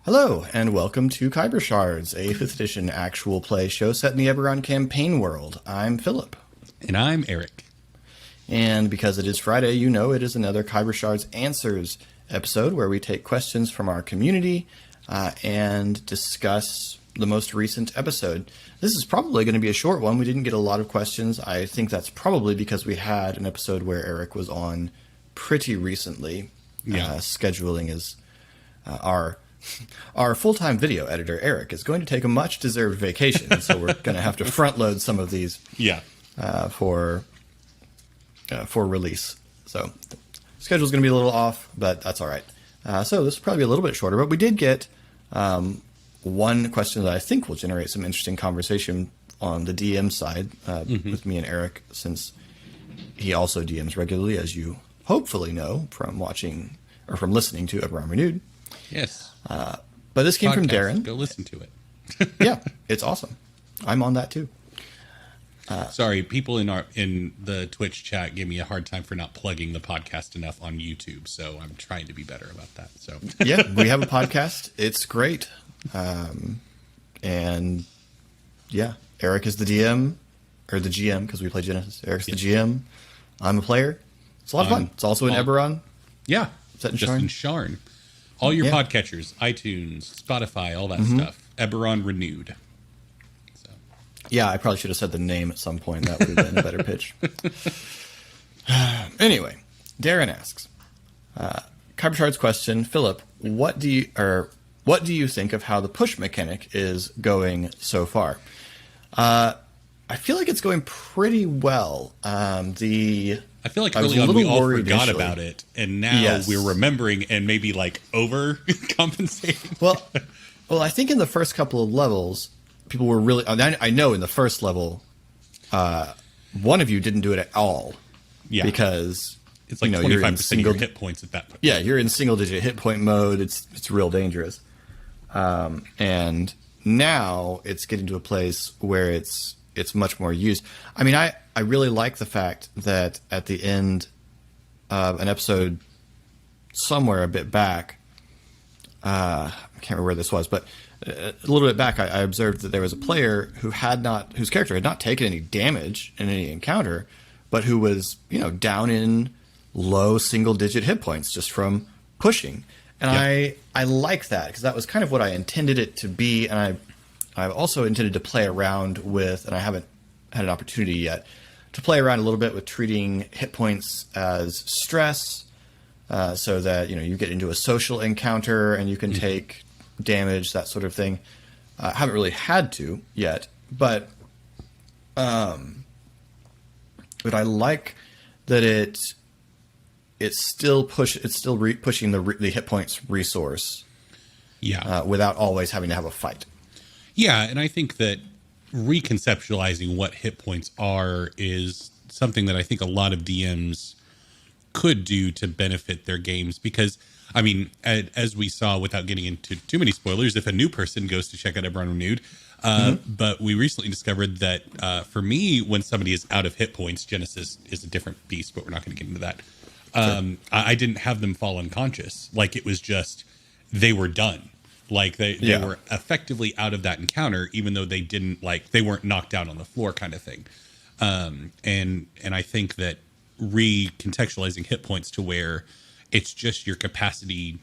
Hello, and welcome to Khyber Shards, a 5th edition actual play show set in the Eberron campaign world. I'm Philip. And I'm Eric. And because it is Friday, you know it is another Khyber Shards Answers episode where we take questions from our community and discuss the most recent episode. This is probably going to be a short one. We didn't get a lot of questions. I think that's probably because we had an episode where Eric was on pretty recently. Scheduling is our full-time video editor, Eric, is going to take a much-deserved vacation, so we're going to have to front-load some of these for release. So the schedule's going to be a little off, but that's all right. So this will probably be a little bit shorter, but we did get one question that I think will generate some interesting conversation on the DM side with me and Eric, since he also DMs regularly, as you hopefully know from watching or from listening to Eberron Renewed. Yes. But this came from Darren. Go listen to it. Yeah, it's awesome. I'm on that too. Sorry, people in the Twitch chat gave me a hard time for not plugging the podcast enough on YouTube, so I'm trying to be better about that. So yeah, we have a podcast. It's great. And yeah, Eric is the DM or the GM because we play Genesis. Eric's the GM. I'm a player. It's a lot of fun. It's also in Eberron. Yeah, Set in just Sharn. in Sharn. All your podcatchers, iTunes, Spotify, all that stuff. Eberron Renewed. So. Yeah, I probably should have said the name at some point. That would have been a better pitch. Anyway, Darren asks, Khyber Shards question, Philip, what do you think of how the push mechanic is going so far? I feel like it's going pretty well. I feel like early on we all forgot about it, and now we're remembering and maybe like overcompensating. Well, I think in the first couple of levels, people were really. I know in the first level, one of you didn't do it at all. Yeah, because it's like 25% of your hit points at that point. Yeah, you're in single-digit hit point mode. It's real dangerous. And now it's getting to a place where it's much more used. I mean, I really like the fact that at the end of an episode somewhere a bit back, I can't remember where this was, but a little bit back, I observed that there was a player whose character had not taken any damage in any encounter, but who was, down in low single-digit hit points just from pushing. And I like that because that was kind of what I intended it to be, and I've also intended to play around with, and I haven't had an opportunity yet, to play around a little bit with treating hit points as stress, so that you get into a social encounter and you can take damage, that sort of thing. I haven't really had to yet, but I like that it's still pushing the hit points resource, without always having to have a fight. Yeah, and I think that reconceptualizing what hit points are is something that I think a lot of DMs could do to benefit their games. Because, I mean, as we saw, without getting into too many spoilers, if a new person goes to check out Eberron Renewed, but we recently discovered that for me, when somebody is out of hit points, Genesis is a different beast, but we're not going to get into that. I didn't have them fall unconscious. Like, it was just, they were done. Like they were effectively out of that encounter, even though they weren't knocked out on the floor, kind of thing. And I think that recontextualizing hit points to where it's just your capacity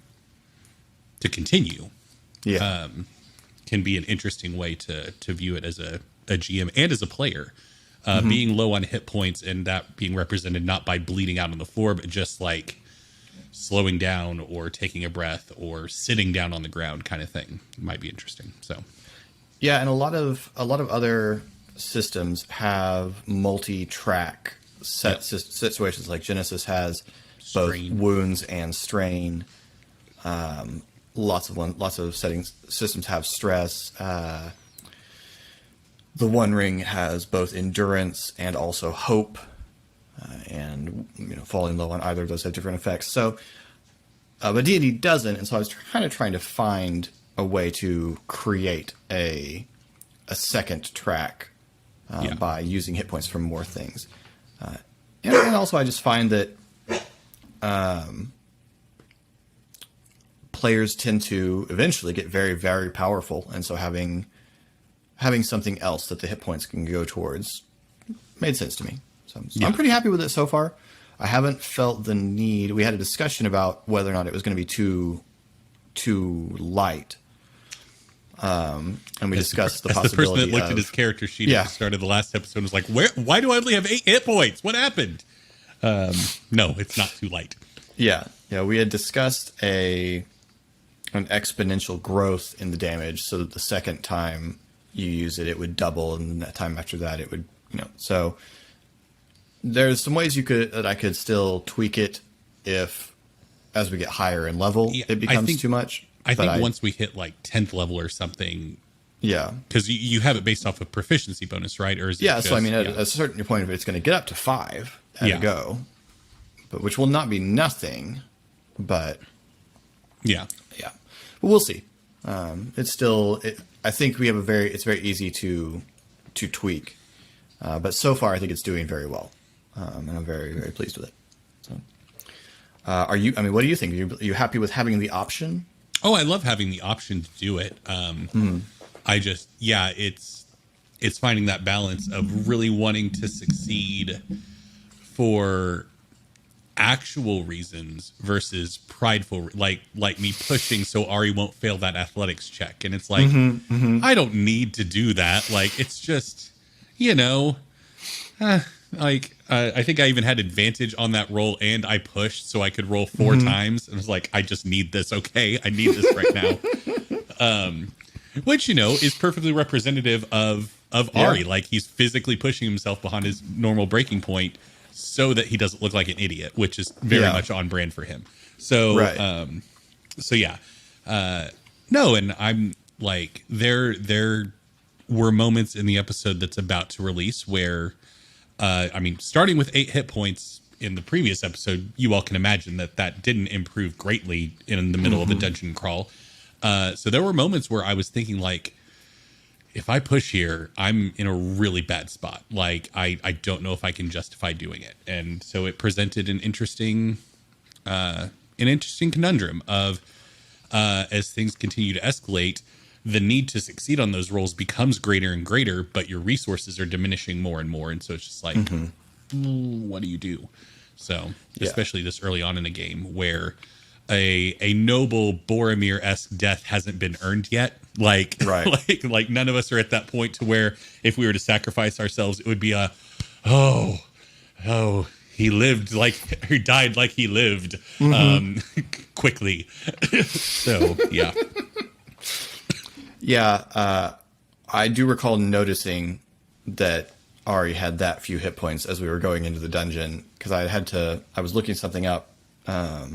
to continue, can be an interesting way to view it as a GM and as a player. Being low on hit points and that being represented not by bleeding out on the floor, but just like slowing down or taking a breath or sitting down on the ground kind of thing might be interesting. So, yeah. And a lot of other systems have multi-track situations. Like Genesis has both wounds and strain. Lots of systems have stress. The One Ring has both endurance and also hope. And falling low on either of those have different effects. So, but D&D doesn't, and so I was kind of trying to find a way to create a second track by using hit points from more things. And also, I just find that players tend to eventually get very, very powerful, and so having something else that the hit points can go towards made sense to me. So I'm pretty happy with it so far. I haven't felt the need. We had a discussion about whether or not it was going to be too light. And we discussed the possibility. The person that looked at his character sheet at the start of the last episode was like, why do I only have 8 hit points? What happened? No, it's not too light. Yeah. We had discussed an exponential growth in the damage, so that the second time you use it, it would double, and the time after that, it would, So there's some ways that I could still tweak it if, as we get higher in level, it becomes too much. I think once we hit like 10th level or something. Yeah. Because you have it based off of proficiency bonus, right? Or is it so I mean, at a certain point, it's going to get up to 5 at a go, but which will not be nothing, but yeah. But we'll see. It's still, I think we have it's very easy to tweak, but so far I think it's doing very well, and I'm very, very pleased with it. So, what do you think? Are you happy with having the option? Oh, I love having the option to do it. I just, it's finding that balance of really wanting to succeed for actual reasons versus prideful, like me pushing so Ari won't fail that athletics check. And it's like, I don't need to do that. Like, it's just, I think I even had advantage on that roll, and I pushed so I could roll 4 times. And I was like, I just need this. Okay, I need this right now. Which, is perfectly representative of Ari. Like, he's physically pushing himself behind his normal breaking point so that he doesn't look like an idiot, which is very much on brand for him. So, no, and I'm like, there were moments in the episode that's about to release where, starting with 8 hit points in the previous episode, you all can imagine that didn't improve greatly in the middle of a dungeon crawl. So there were moments where I was thinking, like, if I push here, I'm in a really bad spot. Like, I don't know if I can justify doing it. And so it presented an interesting conundrum of, as things continue to escalate, the need to succeed on those rolls becomes greater and greater, but your resources are diminishing more and more. And so it's just like, what do you do? So, especially this early on in a game where a noble Boromir-esque death hasn't been earned yet. Like none of us are at that point to where if we were to sacrifice ourselves, it would be he lived he died like he lived quickly. So, yeah. I do recall noticing that Ari had that few hit points as we were going into the dungeon, because I was looking something up. I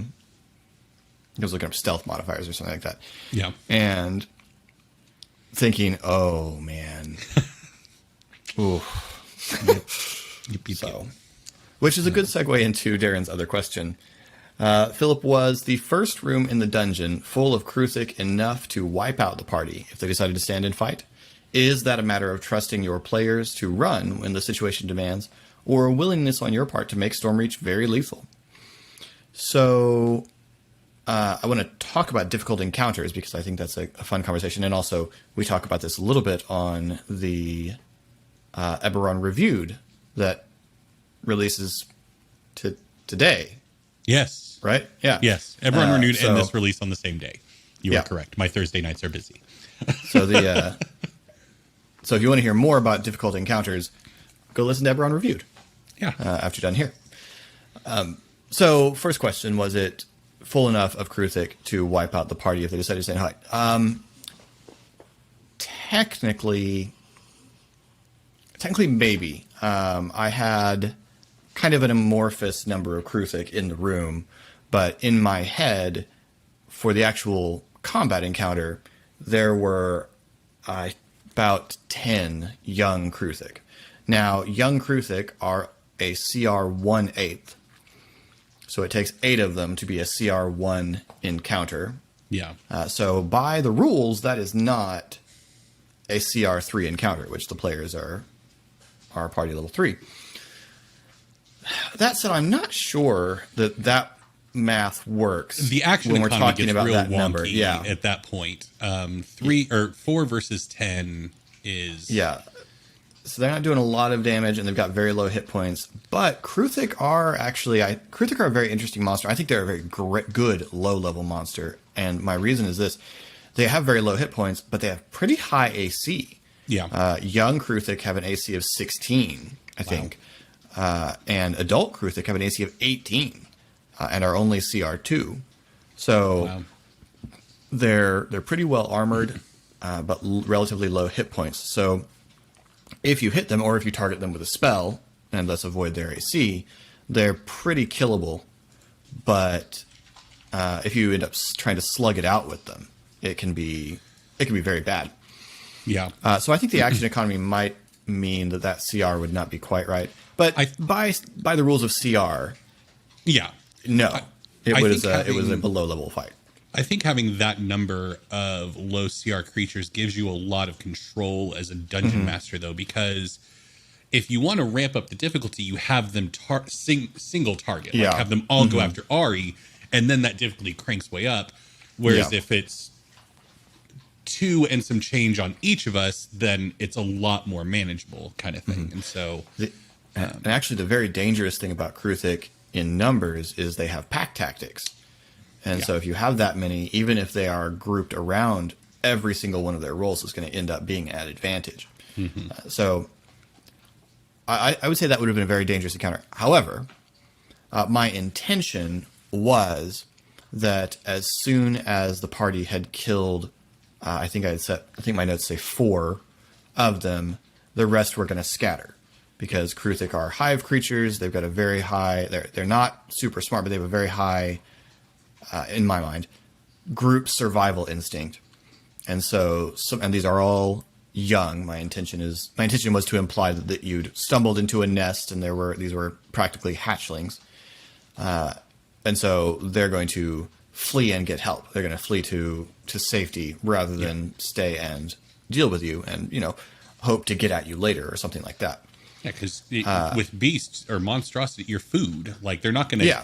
was looking up stealth modifiers or something like that. Yeah. And thinking, oh man. Ooh. So, which is a good segue into Darren's other question. Philip, was the first room in the dungeon full of Kruthic enough to wipe out the party if they decided to stand and fight? Is that a matter of trusting your players to run when the situation demands, or a willingness on your part to make Stormreach very lethal? So, I want to talk about difficult encounters because I think that's a fun conversation. And also, we talk about this a little bit on the Eberron Reviewed that releases today. Yes. Right? Yeah. Yes. Eberron Renewed and this release on the same day. You are correct. My Thursday nights are busy. So so if you want to hear more about difficult encounters, go listen to Eberron Reviewed. Yeah. After you're done here. So first question, was it full enough of Kruthic to wipe out the party if they decided to stand high? Technically maybe. I had kind of an amorphous number of Kruthic in the room, but in my head, for the actual combat encounter, there were about 10 young Kruthic. Now, young Kruthic are a CR 1/8, so it takes 8 of them to be a CR 1 encounter. Yeah. So by the rules, that is not a CR 3 encounter, which the players are party level 3. That said, I'm not sure that math works. The action when we're economy talking gets about real that wonky number. Yeah. at that point. 4 versus 10 is Yeah. So they're not doing a lot of damage, and they've got very low hit points. But Kruthik are a very interesting monster. I think they're a very good low-level monster. And my reason is this. They have very low hit points, but they have pretty high AC. Yeah. Young Kruthik have an AC of 16, I think. And adult Kruthik have an AC of 18 and are only CR2. So they're pretty well armored, but relatively low hit points. So if you hit them, or if you target them with a spell and thus avoid their AC, they're pretty killable. But if you end up trying to slug it out with them, it can be very bad. Yeah. So I think the action economy might mean that CR would not be quite right. But by the rules of CR, yeah, no, it was a below level fight. I think having that number of low CR creatures gives you a lot of control as a dungeon master, though, because if you want to ramp up the difficulty, you have them single target, like have them all go after Ari, and then that difficulty cranks way up. Whereas if it's 2 and some change on each of us, then it's a lot more manageable kind of thing. And so, and actually, the very dangerous thing about Kruthik in numbers is they have pack tactics. And so if you have that many, even if they are grouped around, every single one of their rolls is going to end up being at advantage. So I would say that would have been a very dangerous encounter. However, my intention was that as soon as the party had killed, I think my notes say 4 of them, the rest were going to scatter. Because Kruthik are hive creatures, they've got a very high, they're not super smart, but they have a very high, in my mind, group survival instinct. And so, and these are all young. My intention was to imply that you'd stumbled into a nest and these were practically hatchlings. And so they're going to flee and get help. They're going to flee to safety rather than stay and deal with you and, hope to get at you later or something like that. Yeah, because with beasts or monstrosity, you're food. Like, they're not going to... Yeah.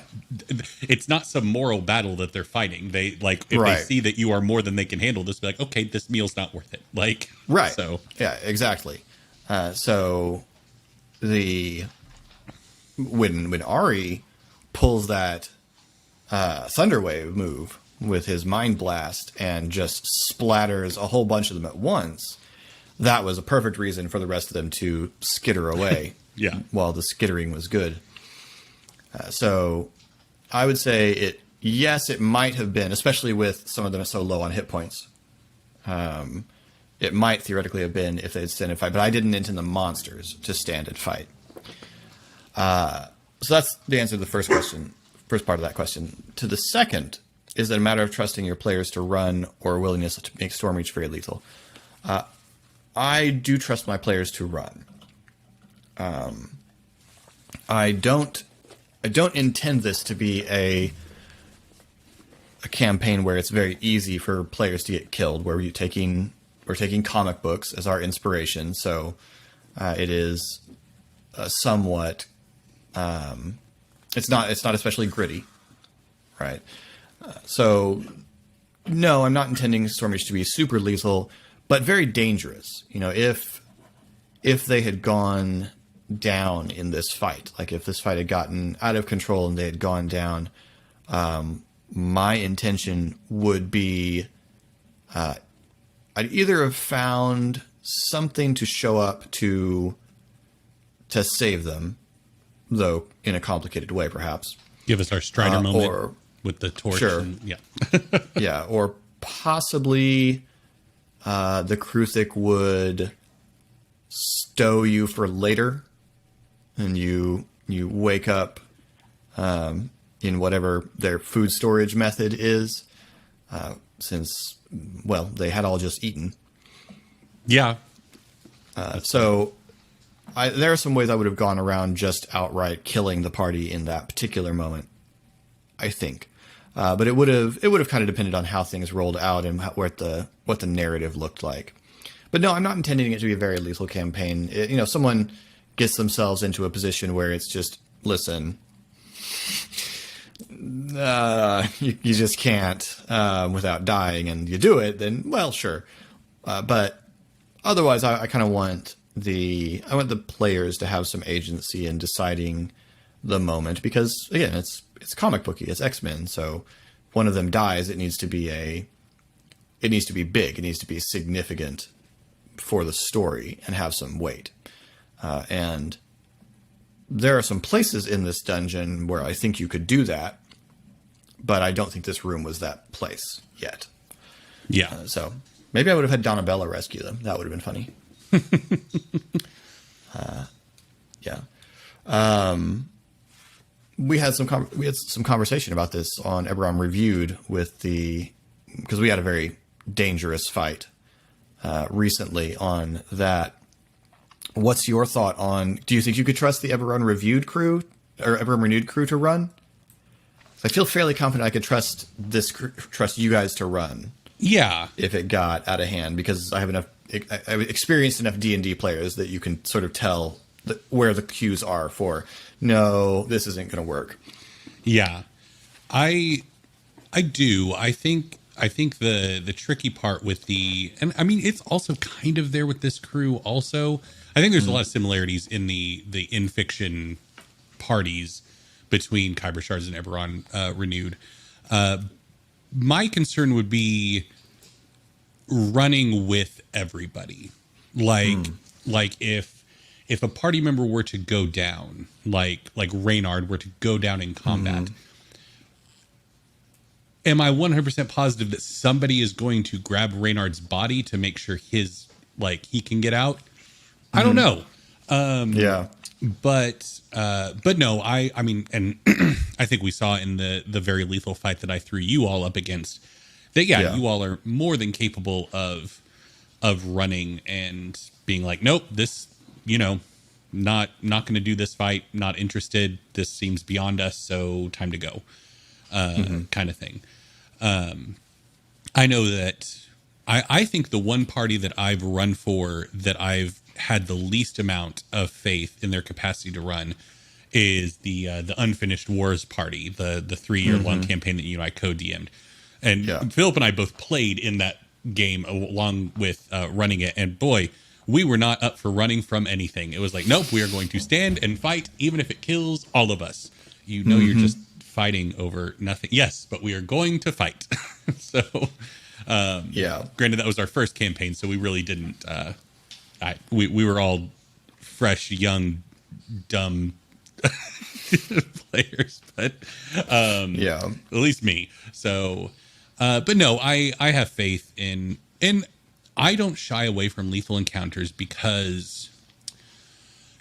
It's not some moral battle that they're fighting. They, if they see that you are more than they can handle, they'll be like, okay, this meal's not worth it. Like, right. So... Yeah, exactly. So when Ari pulls that Thunderwave move with his Mind Blast and just splatters a whole bunch of them at once... That was a perfect reason for the rest of them to skitter away. While the skittering was good. So I would say it might have been, especially with some of them so low on hit points. It might theoretically have been if they'd stand and fight, but I didn't intend the monsters to stand and fight. So that's the answer to the first part of that question. To the second, is it a matter of trusting your players to run or willingness to make Stormreach very lethal? I do trust my players to run. I don't intend this to be a campaign where it's very easy for players to get killed, where we're taking comic books as our inspiration. So it is somewhat. It's not especially gritty, right? So no, I'm not intending Stormreach to be super lethal. But very dangerous. If they had gone down in this fight, like if this fight had gotten out of control and they had gone down, my intention would be I'd either have found something to show up to save them, though in a complicated way, perhaps. Give us our Strider moment with the torch. Sure. Yeah, or possibly... the Kruthik would stow you for later, and you wake up in whatever their food storage method is, since, they had all just eaten. Yeah. So there are some ways I would have gone around just outright killing the party in that particular moment, I think. But it would have kind of depended on how things rolled out and what the narrative looked like. But no, I'm not intending it to be a very lethal campaign. Someone gets themselves into a position where it's just, listen, you just can't without dying, and you do it, then well, sure. But otherwise, I kind of want the players to have some agency in deciding the moment, because again, it's comic booky, it's X-Men, so one of them dies, it needs to be big, it needs to be significant for the story and have some weight. And there are some places in this dungeon where I think you could do that, but I don't think this room was that place yet. Yeah. So maybe I would have had Donabella rescue them. That would have been funny. Yeah. We had some conversation about this on Eberron Reviewed because we had a very dangerous fight recently on that. What's your thought on? Do you think you could trust the Eberron Reviewed crew or Eberron Renewed crew to run? I feel fairly confident I could trust you guys to run. Yeah. If it got out of hand, because I've experienced enough D&D players that you can sort of tell where the cues are for, no, this isn't going to work. Yeah. I do. I think the tricky part with and I mean, it's also kind of there with this crew also. I think there's a lot of similarities in the in-fiction parties between Khyber Shards and Eberron Renewed. My concern would be running with everybody. Like if a party member were to go down, like Reynard were to go down in combat, am I 100% positive that somebody is going to grab Reynard's body to make sure he can get out? I don't know. Yeah. But no, I mean, and I think we saw in the very lethal fight that I threw you all up against that, you all are more than capable of running and being like, nope, this, not going to do this fight, not interested. This seems beyond us. So time to go, kind of thing. I know that I think the one party that I've run for that I've had the least amount of faith in their capacity to run is the Unfinished Wars party, the 3-year long campaign that you and I co-DM'd. And Philip and I both played in that game along with running it. And boy, we were not up for running from anything. It was like, nope, we are going to stand and fight, even if it kills all of us. You're just fighting over nothing. Yes, but we are going to fight. So, granted, that was our first campaign, so we really didn't. We were all fresh, young, dumb players, but at least me. So, but no, I have faith in I don't shy away from lethal encounters because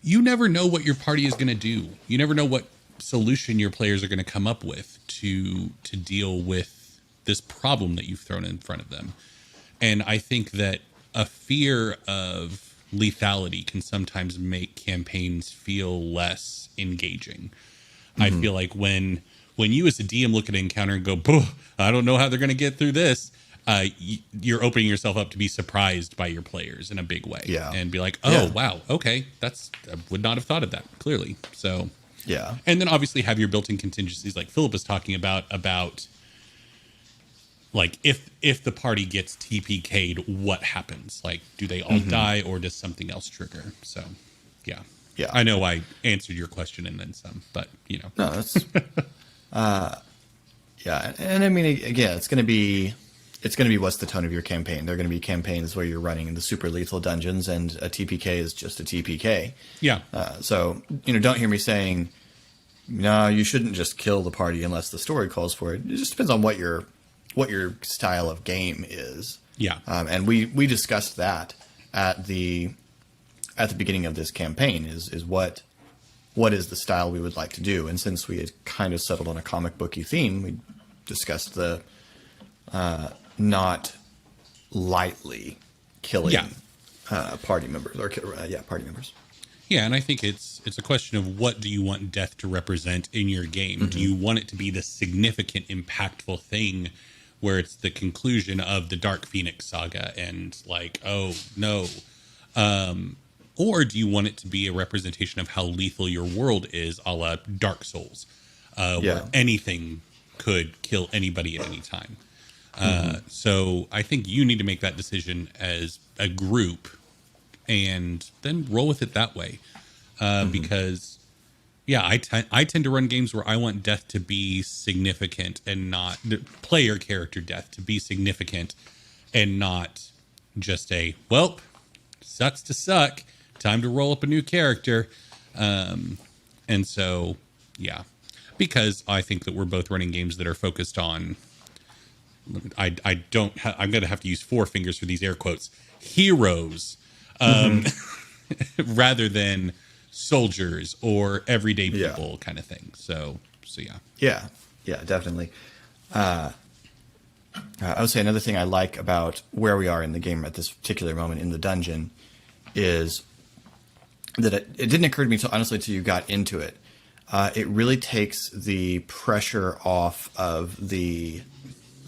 you never know what your party is going to do. You never know what solution your players are going to come up with to deal with this problem that you've thrown in front of them. And I think that a fear of lethality can sometimes make campaigns feel less engaging. I feel like when you as a DM look at an encounter and go, I don't know how they're going to get through this, you're opening yourself up to be surprised by your players in a big way. And be like, wow, okay, I would not have thought of that, clearly. So, and then obviously have your built-in contingencies like Philip is talking about like if the party gets TPK'd, what happens? Like, do they all die, or does something else trigger? So, yeah. I know I answered your question and then some, but no, that's and I mean, again, it's going to be what's the tone of your campaign. There are going to be campaigns where you're running in the super lethal dungeons, and a TPK is just a TPK. So don't hear me saying, no, you shouldn't just kill the party unless the story calls for it. It just depends on what your style of game is. And we discussed that at the beginning of this campaign is what is the style we would like to do. And since we had kind of settled on a comic booky theme, we discussed the not lightly killing party members party members. And I think it's a question of what do you want death to represent in your game? Do you want it to be the significant, impactful thing where it's the conclusion of the Dark Phoenix saga and like, oh no, or do you want it to be a representation of how lethal your world is, a la Dark Souls, where anything could kill anybody at any time. So I think you need to make that decision as a group and then roll with it that way. Because, yeah, I tend to run games where I want death to be significant and not the player character death to be significant and not just a, well, sucks to suck. Time to roll up a new character. And so, yeah, because I think that we're both running games that are focused on, I'm going to have to use four fingers for these air quotes, heroes, rather than soldiers or everyday people kind of thing. So yeah. Yeah, definitely. I would say another thing I like about where we are in the game at this particular moment in the dungeon is that it didn't occur to me until you got into it. It really takes the pressure off of the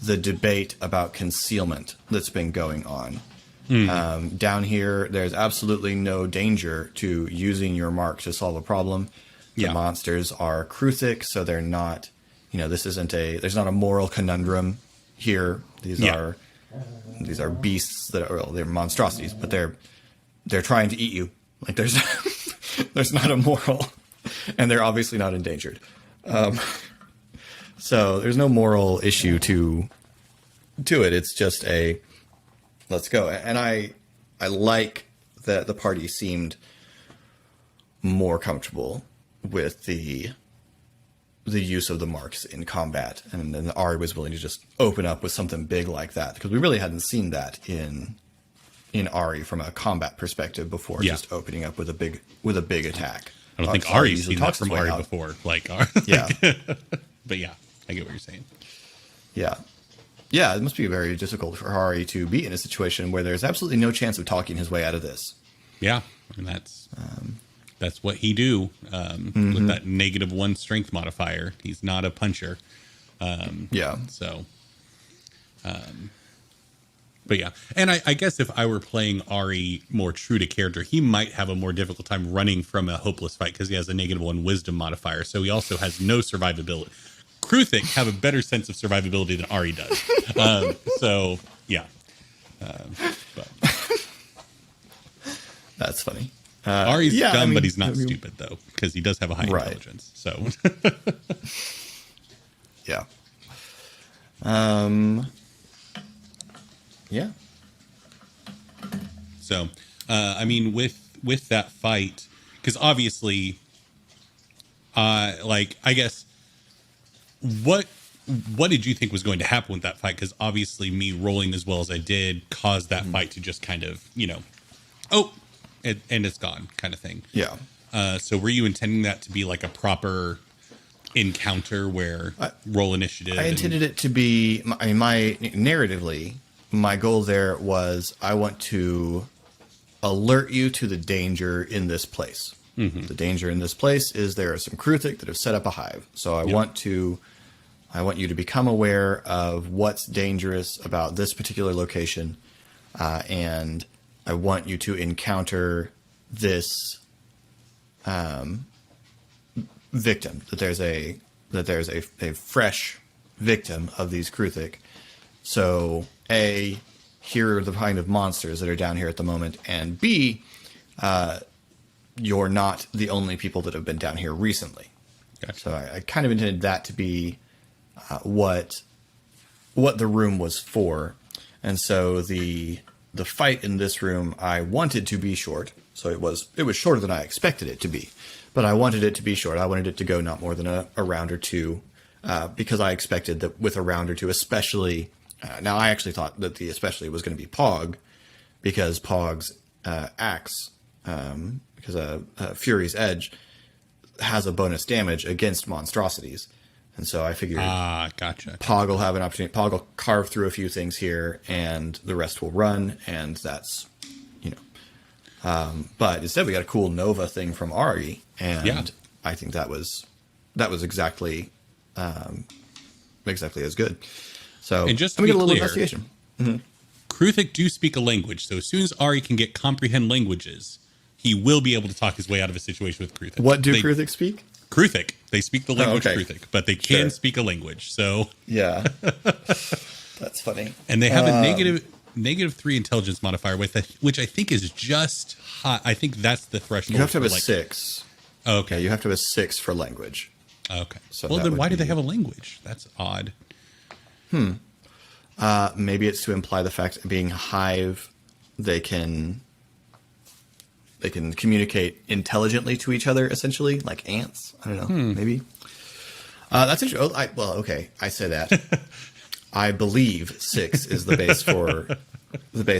debate about concealment that's been going on. Down here, there's absolutely no danger to using your mark to solve a problem. The monsters are Kruthic, so they're not, there's not a moral conundrum here. These are beasts they're monstrosities, but they're trying to eat you. Like there's not a moral, and they're obviously not endangered. So there's no moral issue to it. It's just a let's go. And I like that the party seemed more comfortable with the use of the marks in combat, and then Ari was willing to just open up with something big like that, because we really hadn't seen that in Ari from a combat perspective before, just opening up with a big attack. I don't think Ari's seen that from Ari before. Yeah. But yeah, I get what you're saying. Yeah. Yeah, it must be very difficult for Ari to be in a situation where there's absolutely no chance of talking his way out of this. Yeah, and that's what he do with that -1 strength modifier. He's not a puncher. So, but yeah, and I guess if I were playing Ari more true to character, he might have a more difficult time running from a hopeless fight because he has a -1 wisdom modifier. So he also has no survivability. Kruthic have a better sense of survivability than Ari does. So yeah, but that's funny. Ari's dumb, but he's not stupid though, because he does have a high intelligence. So yeah. Yeah. So, I mean, with that fight, because obviously, I guess, what did you think was going to happen with that fight? Because obviously, me rolling as well as I did caused that fight to just kind of, and it's gone kind of thing. Yeah. So, were you intending that to be like a proper encounter where roll initiative? I intended it to be. Narratively, my goal there was I want to alert you to the danger in this place. The danger in this place is there are some Kruthic that have set up a hive. So I want you to become aware of what's dangerous about this particular location, and I want you to encounter this victim. That there's a fresh victim of these Kruthic. So A, here are the kind of monsters that are down here at the moment, and B, you're not the only people that have been down here recently. Gotcha. So I kind of intended that to be what the room was for. And so the fight in this room I wanted to be short. So it was shorter than I expected it to be. But I wanted it to be short. I wanted it to go not more than a round or two, because I expected that with a round or two, especially now I actually thought that the especially was going to be Pog, because Pog's axe, because Fury's Edge has a bonus damage against monstrosities. And so I figured gotcha. Pog will have an opportunity. Pog will carve through a few things here, and the rest will run, and that's, but instead we got a cool Nova thing from Ari, and I think that was exactly as good. So and just to we be get a little clear, investigation. Kruthic do speak a language, so as soon as Ari can get comprehend languages, he will be able to talk his way out of a situation with Kruthic. What do Kruthic speak? Kruthic. They speak the language okay. Kruthic, but they can Sure. speak a language. So Yeah. That's funny. and they have a -3 intelligence modifier which I think is just high. I think that's the threshold. You have to have a for, 6. Okay. Yeah, you have to have a 6 for language. Okay. So well, that then would why do they be- have a language? That's odd. Maybe it's to imply the fact that being hive, they can communicate intelligently to each other, essentially, like ants. I don't know. Maybe. That's interesting. Okay. I say that. I believe 6 is the base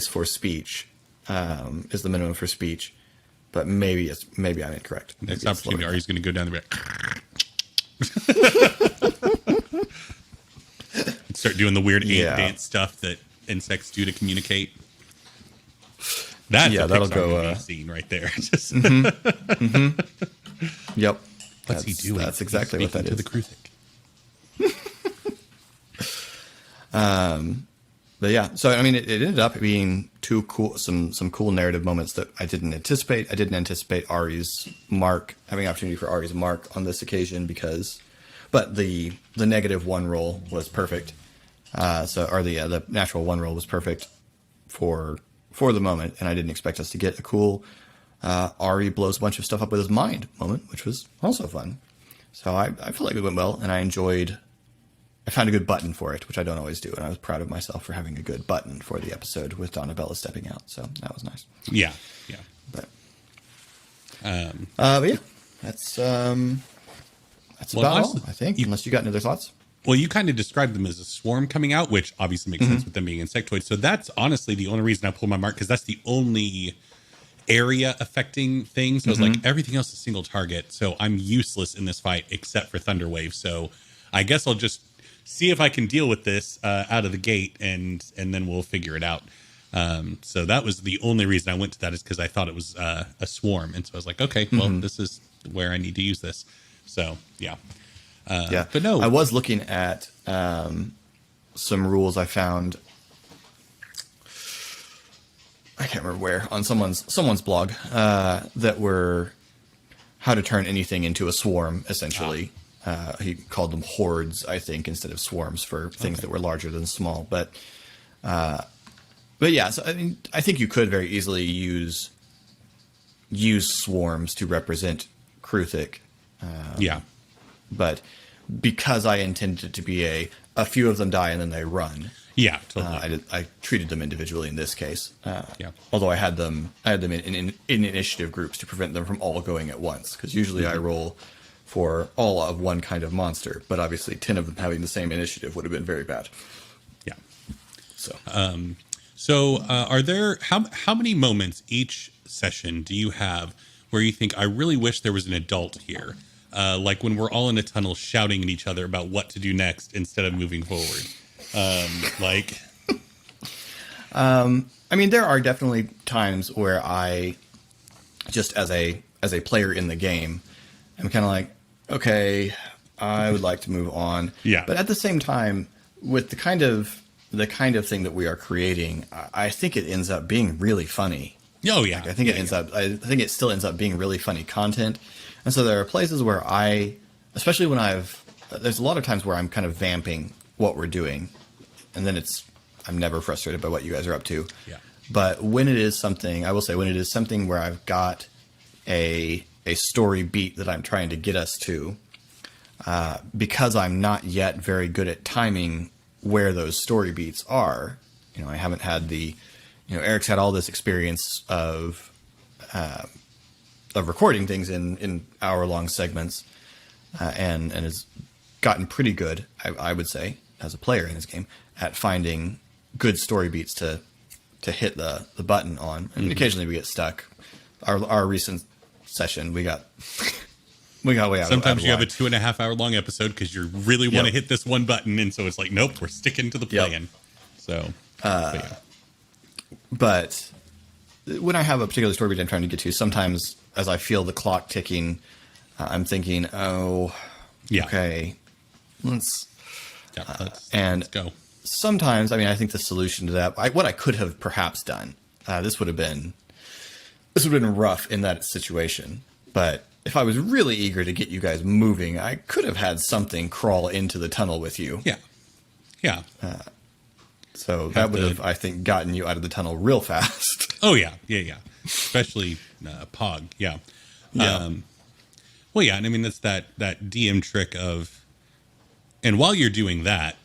for speech. Is the minimum for speech, but maybe I'm incorrect. Next Maybe it's opportunity, lower. Ari's going to go down the start doing the weird ant dance stuff that insects do to communicate. That's a that'll Pixar go movie scene right there. Just, Yep. what's he doing? That's exactly what that Speaking is. to the Kruthic. But yeah, so I mean, it ended up being some cool narrative moments that I didn't anticipate. I didn't anticipate Ari's mark, having opportunity for Ari's mark on this occasion but the -1 roll was perfect. The natural 1 roll was perfect for the moment, and I didn't expect us to get a cool Ari blows a bunch of stuff up with his mind moment, which was also fun. So I feel like it went well, and I found a good button for it, which I don't always do, and I was proud of myself for having a good button for the episode with Donabella stepping out. So that was nice. Yeah. But yeah, that's Well, about honestly, all, I think. Unless you got any other thoughts. Well, you kind of described them as a swarm coming out, which obviously makes sense with them being insectoids. So that's honestly the only reason I pulled my mark, because that's the only area affecting thing. So I was like, everything else is single target. So I'm useless in this fight except for Thunderwave. So I guess I'll just see if I can deal with this out of the gate, and then we'll figure it out. So that was the only reason I went to that, is because I thought it was a swarm. And so I was like, okay, well, this is where I need to use this. So, yeah. But no. I was looking at some rules I found. I can't remember where, on someone's blog, that were how to turn anything into a swarm, essentially. He called them hordes, I think, instead of swarms, for things that were larger than small. But yeah, so I mean, I think you could very easily use swarms to represent Kruthic. Yeah. But because I intended it to be a few of them die and then they run. Yeah, totally. I treated them individually in this case. Yeah. Although I had them in initiative groups to prevent them from all going at once. Because usually I roll for all of one kind of monster, but obviously 10 of them having the same initiative would have been very bad. Yeah. So, Are there how many moments each session do you have where you think, I really wish there was an adult here? Like when we're all in a tunnel shouting at each other about what to do next instead of moving forward. I mean, there are definitely times where I, just as a player in the game, I'm kind of like, okay, I would like to move on. Yeah. But at the same time, with the kind of thing that we are creating, I think it ends up being really funny. Oh yeah. I think it still ends up being really funny content. And so there are places where especially when there's a lot of times where I'm kind of vamping what we're doing, and then I'm never frustrated by what you guys are up to. Yeah. But when it is something, I will say, when it is something where I've got a story beat that I'm trying to get us to, because I'm not yet very good at timing where those story beats are. I haven't had Eric's had all this experience of recording things in hour-long segments, and has gotten pretty good, I would say, as a player in this game, at finding good story beats to hit the button on. I mean, occasionally we get stuck. Our recent session, we got way out. Sometimes of you have a line. 2.5 hour long episode because you really want to hit this one button, and so it's like, nope, we're sticking to the plan. So, But when I have a particular story beat I'm trying to get to, sometimes as I feel the clock ticking, I'm thinking, okay, let's go. Sometimes, I mean, I think the solution to that, what I could have perhaps done, this would have been rough in that situation, but if I was really eager to get you guys moving, I could have had something crawl into the tunnel with you. Yeah. Yeah. So that would have, I think, gotten you out of the tunnel real fast. Oh, yeah. Yeah, yeah. Especially Pog. Yeah. Yeah. Well, yeah. And I mean, that's that DM trick of, and while you're doing that, ...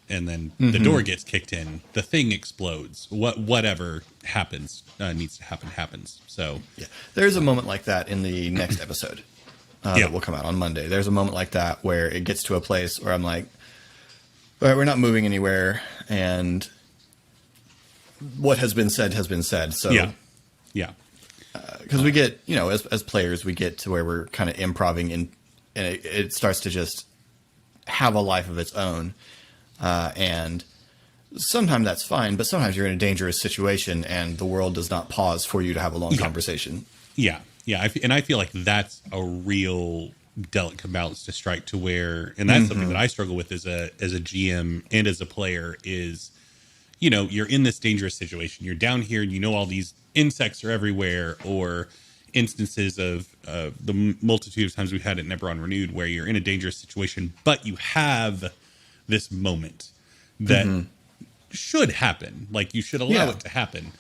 and then the door gets kicked in, the thing explodes. Whatever happens, needs to happen, happens. So, Yeah. There's a moment like that in the next episode that will come out on Monday. There's a moment like that where it gets to a place where I'm like, all right, we're not moving anywhere, and what has been said has been said. So, yeah. Because we get, as players, we get to where we're kind of improvising, and it starts to just have a life of its own. And sometimes that's fine, but sometimes you're in a dangerous situation, and the world does not pause for you to have a long conversation. Yeah. And I feel like that's a real delicate balance to strike to where, and that's something that I struggle with as a GM and as a player is, you're in this dangerous situation. You're down here and all these insects are everywhere, or instances of the multitude of times we've had it in Eberron Renewed where you're in a dangerous situation, but you have this moment that should happen. Like you should allow it to happen.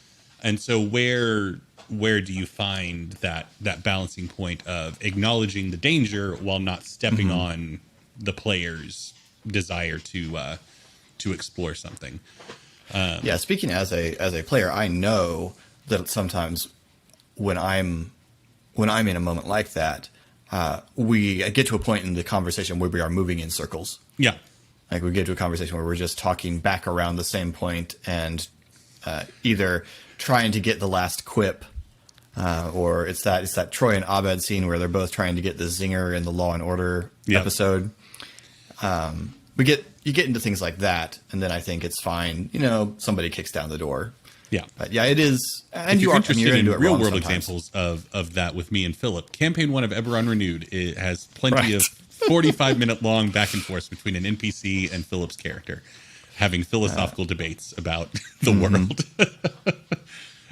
And so where do you find that balancing point of acknowledging the danger while not stepping on the player's desire to explore something? Speaking as a player, I know that sometimes when I'm in a moment like that, we get to a point in the conversation where we are moving in circles. Yeah. Like we get to a conversation where we're just talking back around the same point and either trying to get the last quip, or it's that Troy and Abed scene where they're both trying to get the zinger in the Law and Order episode. You get into things like that, and then I think it's fine. Somebody kicks down the door. Yeah. But yeah, it is. And if you're interested in real world sometimes. examples of that with me and Philip, campaign 1 of Eberron Renewed, it has plenty of 45-minute long back and forth between an NPC and Philip's character having philosophical debates about the world.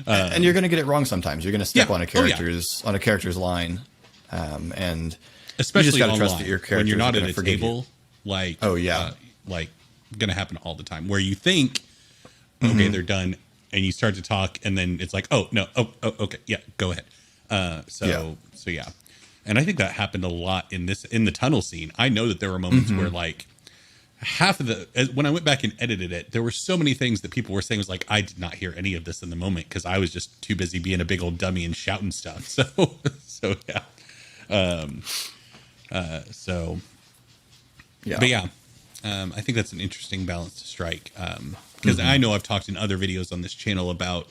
And you're going to get it wrong sometimes. You're going to step on a character's line, and especially you just gotta online, trust that your when you're not characters are at gonna a forgive table. you. Like going to happen all the time where you think, okay, they're done, and you start to talk, and then it's like, oh no, okay, yeah, go ahead. So yeah, and I think that happened a lot in the tunnel scene. I know that there were moments where like half of when I went back and edited it, there were so many things that people were saying was like, I did not hear any of this in the moment because I was just too busy being a big old dummy and shouting stuff. So yeah. But yeah, I think that's an interesting balance to strike. Because I know I've talked in other videos on this channel about,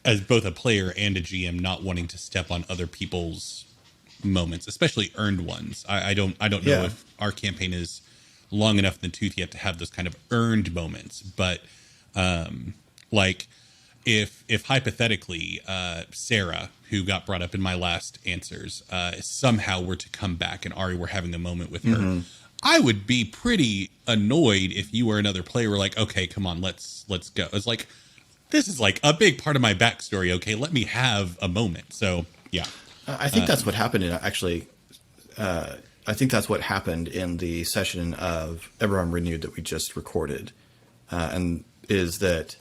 as both a player and a GM, not wanting to step on other people's moments, especially earned ones. I don't know if our campaign is long enough in the tooth yet to have those kind of earned moments. But like if hypothetically Sarah, who got brought up in my last answers, somehow were to come back and Ari were having a moment with her, I would be pretty annoyed if you were another player were like, okay, come on, let's go. It's like, this is like a big part of my backstory. Okay, let me have a moment. So yeah, I think that's what happened in I think that's what happened in the session of Eberron Renewed that we just recorded, and is that,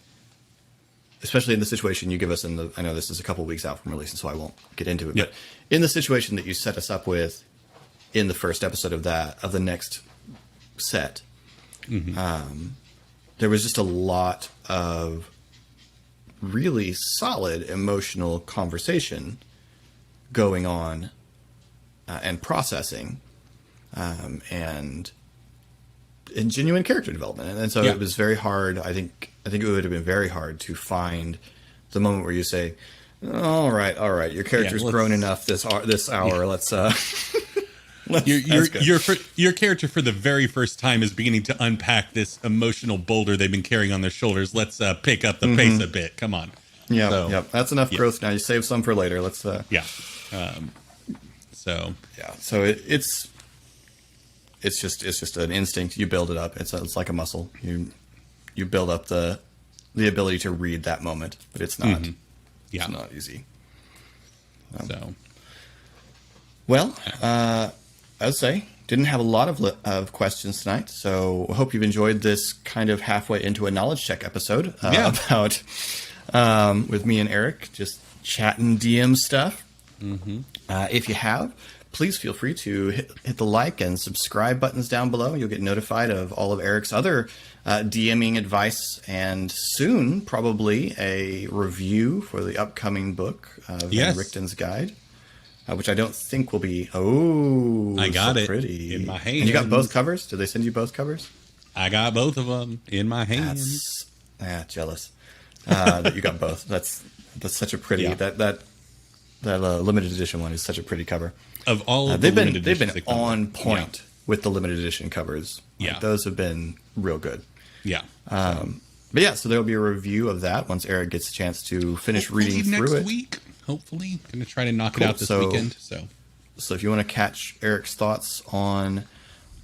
especially in the situation you give us I know this is a couple of weeks out from releasing, so I won't get into it, but in the situation that you set us up with in the first episode of the next set, there was just a lot of really solid emotional conversation going on, and processing, and genuine character development. And so it was very hard. I think it would have been very hard to find the moment where you say, all right, your character's grown enough this hour. Let's your character for the very first time is beginning to unpack this emotional boulder they've been carrying on their shoulders. Let's pick up the pace a bit. Come on. Yeah. That's enough growth now. You save some for later. Let's So it's just an instinct. You build it up. It's like a muscle. You build up the ability to read that moment, but it's not. It's not easy. Well, I would say didn't have a lot of questions tonight, so I hope you've enjoyed this kind of halfway into a knowledge check episode about with me and Eric just chatting DM stuff. If you have, please feel free to hit the like and subscribe buttons down below. You'll get notified of all of Eric's other DMing advice, and soon probably a review for the upcoming book, Van Richten's Guide. Which I don't think will be. Oh, I got so it pretty in my hand. And you got both covers? Did they send you both covers? I got both of them in my hands. Jealous that you got both. That's such a pretty that limited edition one is such a pretty cover. Of all of they've the been on point with the limited edition covers. Yeah, those have been real good. Yeah. But yeah, so there will be a review of that once Eric gets a chance to finish reading through it next week. Hopefully, going to try to knock it out this weekend. So if you want to catch Eric's thoughts on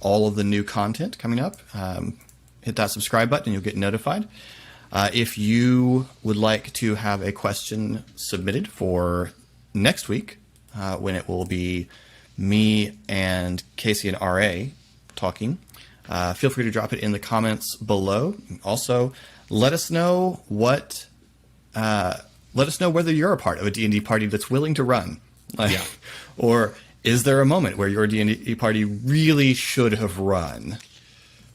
all of the new content coming up, hit that subscribe button and you'll get notified. If you would like to have a question submitted for next week, when it will be me and Casey and RA talking, feel free to drop it in the comments below. Also, let us know what. Let us know whether you're a part of a D&D party that's willing to run. Or is there a moment where your D&D party really should have run,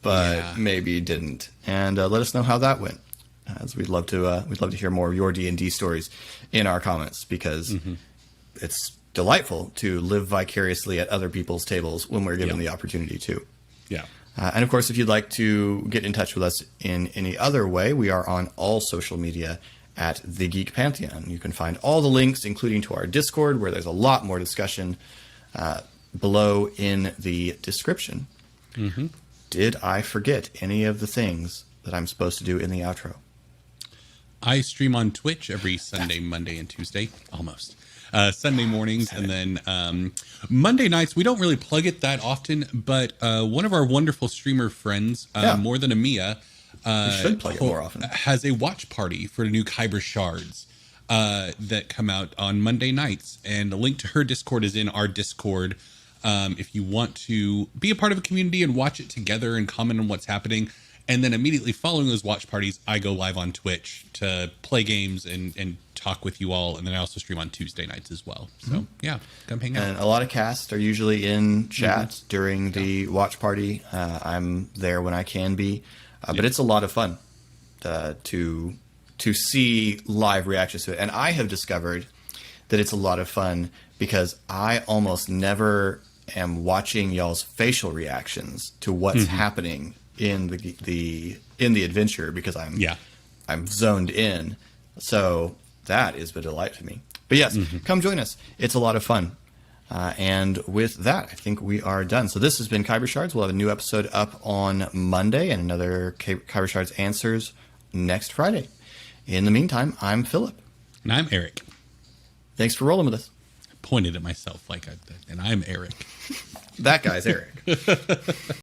but maybe didn't? And let us know how that went. As we'd love to hear more of your D&D stories in our comments, because it's delightful to live vicariously at other people's tables when we're given the opportunity to. Yeah. And of course, if you'd like to get in touch with us in any other way, we are on all social media at The Geek Pantheon. You can find all the links, including to our Discord, where there's a lot more discussion, below in the description. Did I forget any of the things that I'm supposed to do in the outro? I stream on Twitch every Sunday, Monday, and Tuesday. Almost. Sunday mornings, and then Monday nights. We don't really plug it that often, but one of our wonderful streamer friends, More Than a Mia, we should plug it more often, has a watch party for the new Khyber Shards that come out on Monday nights, and the link to her Discord is in our Discord. If you want to be a part of a community and watch it together and comment on what's happening. And then immediately following those watch parties, I go live on Twitch to play games and talk with you all. And then I also stream on Tuesday nights as well. So, come hang out. And a lot of casts are usually in chat during the watch party. I'm there when I can be. But it's a lot of fun to see live reactions to it. And I have discovered that it's a lot of fun because I almost never am watching y'all's facial reactions to what's happening in the adventure, because I'm zoned in. So that is a delight to me. But yes, come join us. It's a lot of fun. And with that, I think we are done. So this has been Khyber Shards. We'll have a new episode up on Monday and another Khyber Shards Answers next Friday. In the meantime, I'm Philip. And I'm Eric. Thanks for rolling with us. I pointed at myself and I'm Eric. That guy's Eric.